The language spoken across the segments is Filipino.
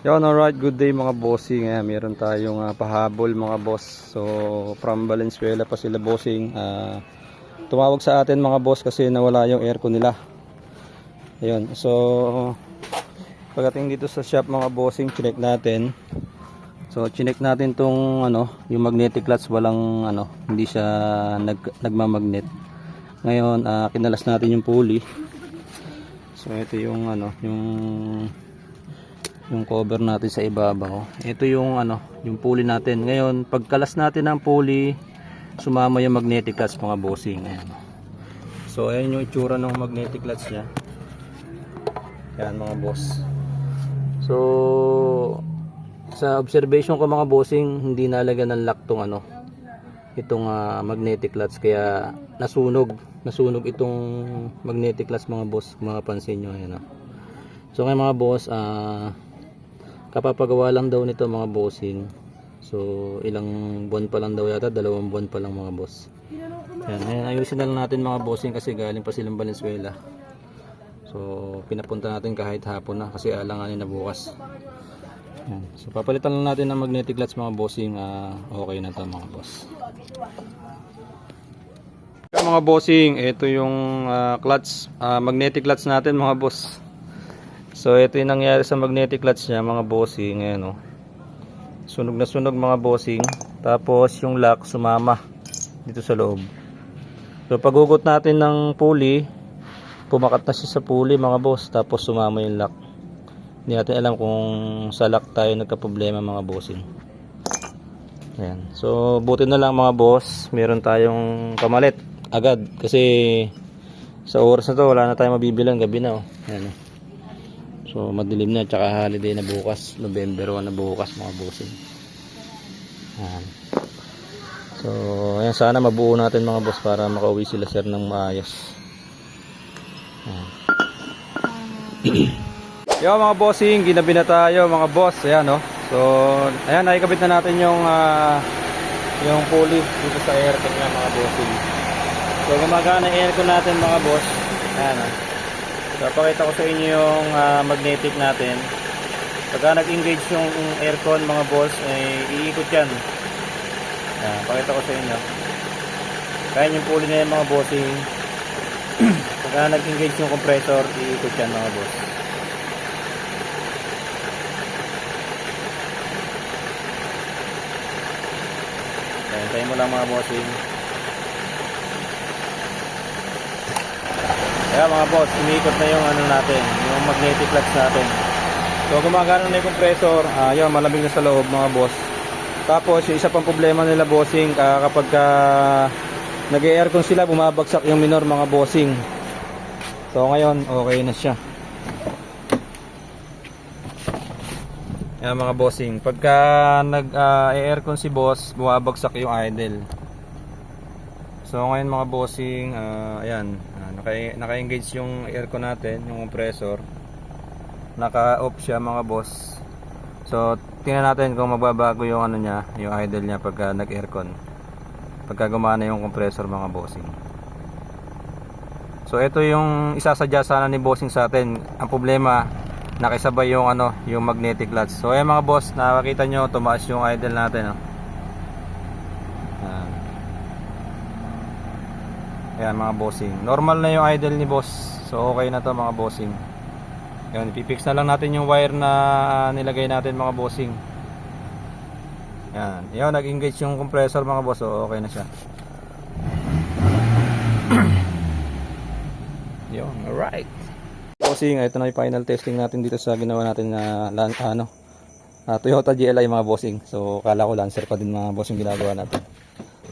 Yon, alright, good day mga bossing. Meron tayong pahabol mga boss. So, from Valenzuela pa sila bossing. Tumawag sa atin mga boss kasi nawala yung aircon nila. Ayun, so pagdating dito sa shop mga bossing, chinek natin. So, chinek natin tong yung magnetic clutch, walang hindi siya nagmamagnet. Ngayon, kinalas natin yung pulley. So, ito yung yung cover natin sa ibabaw. Ito yung yung pulley natin. Ngayon, pagkalas natin ng pulley, sumama yung magnetic clutch mga bossing. Ayan. So, ayan yung itsura ng magnetic clutch niya. Ayan mga boss. So, sa observation ko mga bossing, hindi nalagyan ng lock tong itong magnetic clutch, kaya nasunog itong magnetic clutch mga boss, kung mapapansin nyo. Ayan. So, ngayon mga boss, kapapagawa lang daw nito mga bossing. So ilang buwan pa lang daw yata, 2 buwan pa lang mga boss. Ayan, ayusin na lang natin mga bossing kasi galing pa silang Valenzuela. So pinapunta natin kahit hapon na kasi alanganin na bukas. Ayan. So papalitan lang natin ng magnetic clutch mga bossing. Okay na to mga boss. Mga bossing, ito yung clutch, magnetic clutch natin mga boss. So ito yung nangyari sa magnetic clutch niya mga bossing. Ayan, sunog na sunog mga bossing. Tapos yung lock sumama dito sa loob. So paghugot natin ng pulley, pumakat na siya sa pulley mga boss. Tapos sumama yung lock. Hindi natin alam kung sa lock tayo nagka-problema mga bossing. Ayan. So buti na lang mga boss, meron tayong pamalit agad. Kasi sa oras na to wala na tayong mabibilang, gabi na. Ayan. So madilim na, tsaka holiday na bukas, November 1 na bukas mga bossing. Ayan. So ayan, sana mabuo natin mga boss para makauwi sila sir ng maayos. Yo mga bossing, ginabi na tayo mga boss. Ayan so ayan, nakikabit na natin yung pulley dito sa aircon niya mga bossing. So gumagana yung aircon natin mga boss. Ayan So, pakita ko sa inyo yung magnetic natin. Pagka nag-engage yung aircon mga boss, iikot yan. Pakita ko sa inyo. Kaya yung pulley na yan mga bossing. Pagka nag-engage yung compressor, iikot yan mga boss. Tayo mo lang mga bossing. Kaya mga boss, umiikot na yung natin, yung magnetic clutch natin. So gumagana na yung compressor, yun, malamig na sa loob mga boss. Tapos yung isa pang problema nila bossing, kapag nag-aircon sila, bumabagsak yung minor mga bossing. So ngayon, okay na siya. Ayan mga bossing, pagka nag-aircon si boss, bumabagsak yung idle. So ngayon mga bossing, ayan, naka-engage yung aircon natin, yung compressor. Naka-off siya mga boss. So tingnan natin kung magbabago yung niya, yung idle niya pagka nag-aircon. Pagka gumana yung compressor mga bossing. So ito yung isasadya sana ni bossing sa atin. Ang problema, nakisabay yung yung magnetic clutch. So ayan mga boss, nakakita nyo, tumaas yung idle natin. Ayan mga bossing, normal na yung idle ni boss. So okay na to mga bossing. Ayan, ipipix na lang natin yung wire na nilagay natin mga bossing. Ayan, yun, nag-engage yung compressor mga boss. So okay na siya. Yun, alright bossing, ito na yung final testing natin dito sa ginawa natin na Toyota GLI mga bossing. So kala ko Lancer pa din mga bossing ginagawa natin.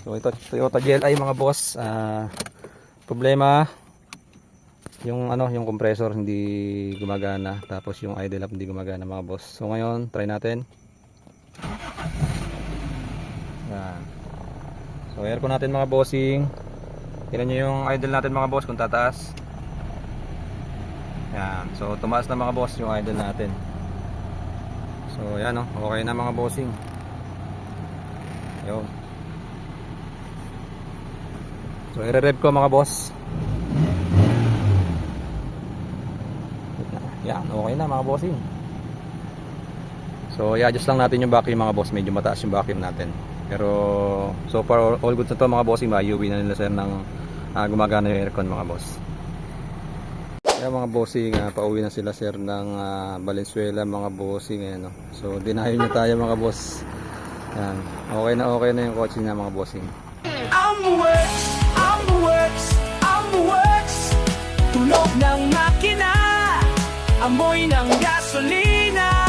So ito Toyota GLI mga boss. Problema yung yung compressor hindi gumagana, tapos yung idle up hindi gumagana mga boss. So ngayon try natin. Yan. So aircon natin mga bossing. Tingnan niyo yung idle natin mga boss kung tataas. Yan. So tumaas na mga boss yung idle natin. So yan okay na mga bossing. Yo. So i-rev ko mga boss. Yan, okay na mga bossing. So i-adjust lang natin yung vacuum mga boss, medyo mataas yung vacuum natin. Pero so far all good na to mga bossing, maiuwi na nila sir ng gumagana yung aircon mga boss. Kaya mga bossing, pauwi na sila sir ng Valenzuela mga bossing. No? So dinayo nyo tayo mga boss. Yan. Okay na yung kotse niya mga bossing. I'm the works, I'm the works, I'm the works. Tunog ng makina, amoy ng gasolina.